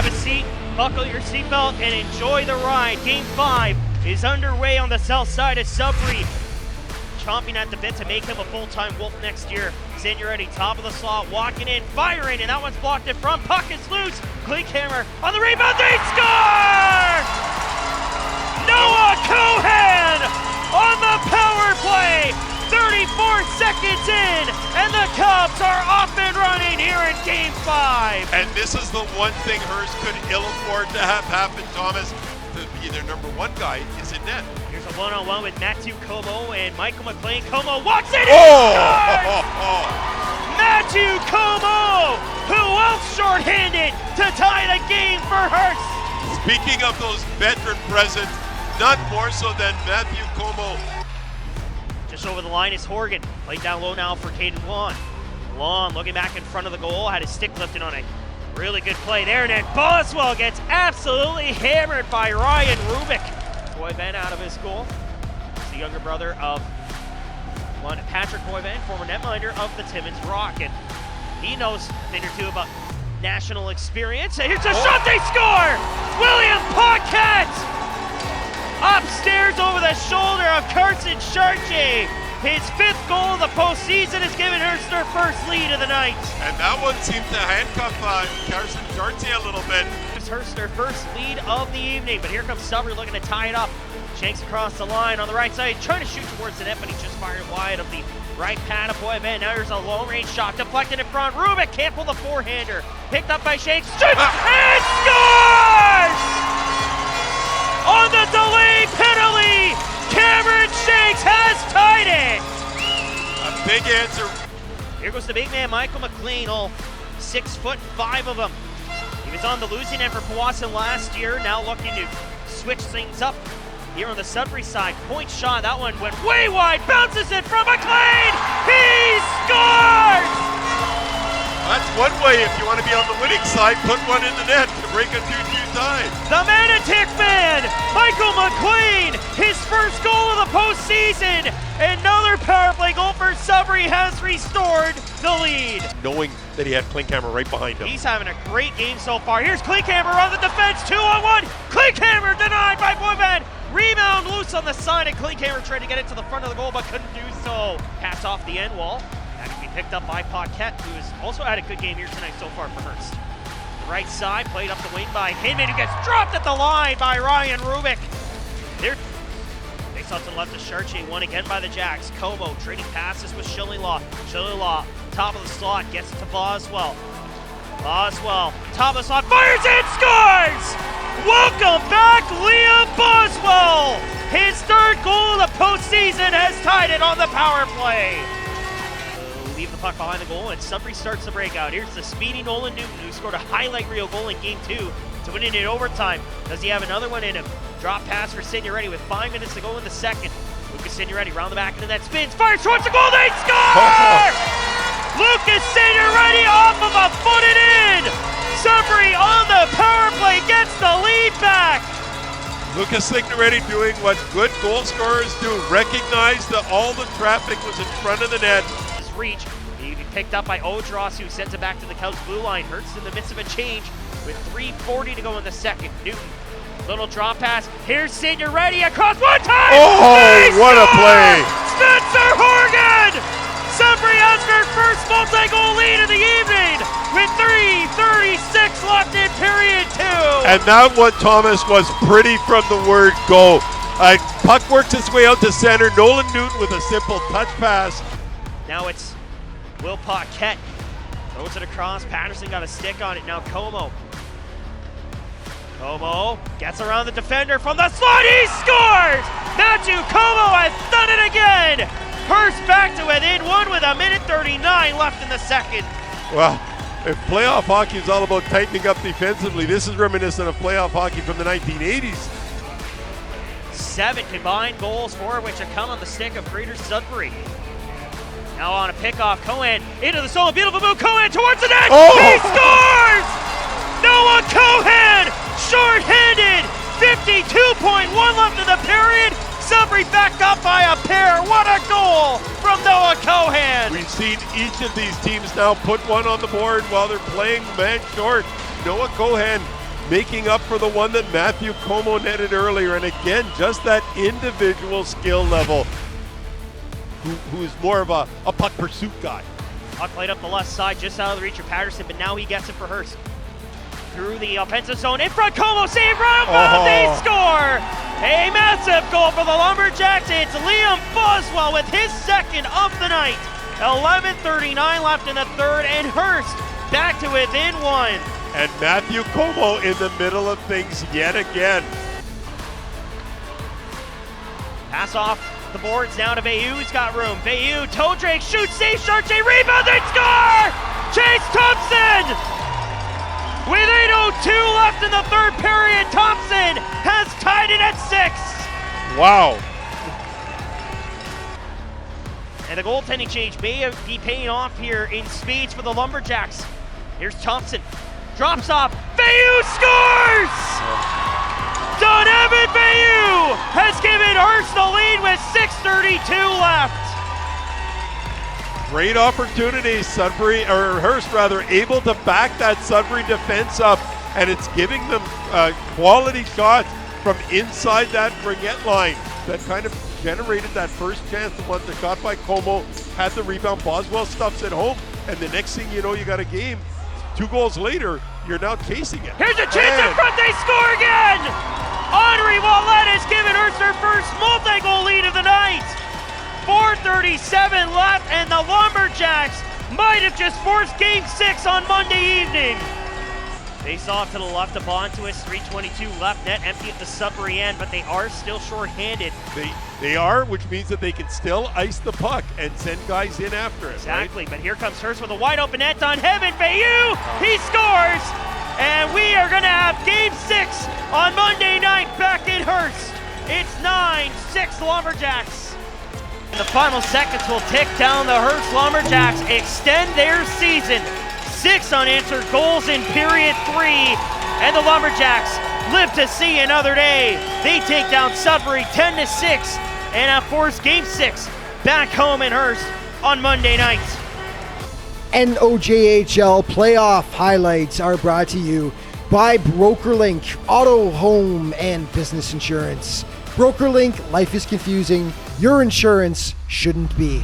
a seat, buckle your seatbelt, and enjoy the ride. Game 5 is underway on the south side of Sudbury. Chomping at the bit to make him a full-time Wolf next year. Signoretti, top of the slot, walking in, firing, and that one's blocked in front. Puck is loose. Klinkhammer on the rebound, they score! Noah Cohen on the power play! 34 seconds in, and the Cubs are off and running here in Game 5. And this is the one thing Hearst could ill afford to have happen, Thomas. To be their number one guy is in net. Here's a one-on-one with Matthew Como and Michael McLean. Como walks it in! Matthew Como, who else shorthanded to tie the game for Hearst? Speaking of those veteran presence, none more so than Matthew Como. Just over the line is Horgan. Played down low now for Caden Vaughn. Vaughn looking back in front of the goal, had his stick lifted on a really good play there, and then Boswell gets absolutely hammered by Ryan Rubik. Boyvan out of his goal. He's the younger brother of one Patrick Boyvan, former netminder of the Timmins Rock, and he knows a thing or two about national experience. And here's a shot, they score! William Paquette! Upstairs over the shoulder of Carson Chartier. His 5th goal of the postseason has given Hearst their first lead of the night. And that one seemed to handcuff Carson Chartier a little bit. It's Hearst their first lead of the evening, but here comes Sudbury looking to tie it up. Shanks across the line on the right side, trying to shoot towards the net, but he just fired wide of the right pad of Boyvan. Now here's a long-range shot, deflected in front. Rubik can't pull the forehander. Picked up by Shanks, shoots, and scores! On the delay penalty, Cameron Shanks has tied it! A big answer. Here goes the big man, Michael McLean, all 6'5" of him. He was on the losing end for Powassan last year, now looking to switch things up here on the Sudbury side. Point shot, that one went way wide, bounces it from McLean! He scores! That's one way if you want to be on the winning side, put one in the net to break a 2-2 tie. The Manatic man, Michael McLean, his first goal of the postseason. Another power play goal for Sudbury has restored the lead. Knowing that he had Klinkhammer right behind him. He's having a great game so far. Here's Klinkhammer on the defense, 2-on-1. Klinkhammer denied by Boyvan. Rebound loose on the side, and Klinkhammer tried to get it to the front of the goal, but couldn't do so. Pass off the end wall. That can be picked up by Paquette, who has also had a good game here tonight so far for Hearst. The right side, played up the wing by Hinman, who gets dropped at the line by Ryan Rubik. There, takes off to the left of Chartier, won again by the Jacks. Como trading passes with Shillinglaw. Shillinglaw, top of the slot, gets it to Boswell. Boswell, top of the slot, fires and scores! Welcome back, Liam Boswell! His 3rd goal of the postseason has tied it on the power play. Leave the puck behind the goal, and Sudbury starts the breakout. Here's the speedy Nolan Newton, who scored a highlight reel goal in Game 2 to win it in overtime. Does he have another one in him? Drop pass for Signoretti with 5 minutes to go in the second. Lucas Signoretti round the back into that spins, fires towards the goal, they score! Lucas Signoretti off of a footed in! Sudbury on the power play gets the lead back! Lucas Signoretti doing what good goal scorers do, recognize that all the traffic was in front of the net. Reach. He picked up by Odros, who sends it back to the Cubs blue line. Hearst in the midst of a change with 3:40 to go in the second. Newton, little drop pass. Here's Signoretti across one time. Oh, what a play! Spencer Horgan! Sudbury has their first multi-goal lead of the evening with 3:36 left in period 2. And that one, Thomas, was pretty from the word go. Puck works its way out to center. Nolan Newton with a simple touch pass. Now it's Will Paquette. Throws it across. Patterson got a stick on it. Now Como. Como gets around the defender from the slot. He scores! Matthew Como has done it again! Hearst back to within 1 with 1:39 left in the second. Well, if playoff hockey is all about tightening up defensively, this is reminiscent of playoff hockey from the 1980s. 7 combined goals, 4 of which have come on the stick of Greater Sudbury. Now on a pickoff, Cohen into the zone, beautiful move, Cohen towards the net, He scores! Noah Cohen, short-handed, 52.1 left in the period, Sudbury backed up by a pair. What a goal from Noah Cohen! We've seen each of these teams now put one on the board while they're playing man short. Noah Cohen making up for the one that Matthew Como netted earlier. And again, just that individual skill level. Who's more of a puck pursuit guy. Puck played up the left side, just out of the reach of Patterson, but now he gets it for Hearst. Through the offensive zone, in front, Como save, right above, they score! A massive goal for the Lumberjacks. It's Liam Boswell with his second of the night. 11:39 left in the third, and Hearst back to within one. And Matthew Como in the middle of things yet again. Pass off the boards now to Bayou. He's got room. Bayou, toe drake, shoots, save, Chartier, rebound, they score! Chase Thompson! With 8:02 left in the third period, Thompson has tied it at 6. Wow. And the goaltending change may be paying off here in speeds for the Lumberjacks. Here's Thompson. Drops off. Bayou scores! Donovan Bayou has given Hearst the lead with 6:32 left. Great opportunity, Hearst able to back that Sudbury defense up, and it's giving them quality shots from inside that Bringett line that kind of generated that first chance. The one that got by Como had the rebound. Boswell stuffs it home, and the next thing you know, you got a game. 2 goals later, you're now chasing it. Here's a chance in front, they score again! Henri Wallet has given Hearst their first multi-goal lead of the night. 4:37 left, and the Lumberjacks might have just forced Game 6 on Monday evening. Face off to the left of Bontuis, 3:22 left, net empty at the Sudbury end, but they are still shorthanded. They are, which means that they can still ice the puck and send guys in after it. Exactly, right? but here comes Hearst with a wide open net on Heaven Bayou. He scores, and we are going to have Game 6 on Monday night back in Hearst. It's 9-6 Lumberjacks. In the final seconds will tick down. The Hearst Lumberjacks extend their season. 6 unanswered goals in period 3, and the Lumberjacks live to see another day. They take down Sudbury 10-6 and have forced Game 6 back home in Hearst on Monday night. NOJHL playoff highlights are brought to you by BrokerLink Auto, Home, and Business Insurance. BrokerLink, life is confusing. Your insurance shouldn't be.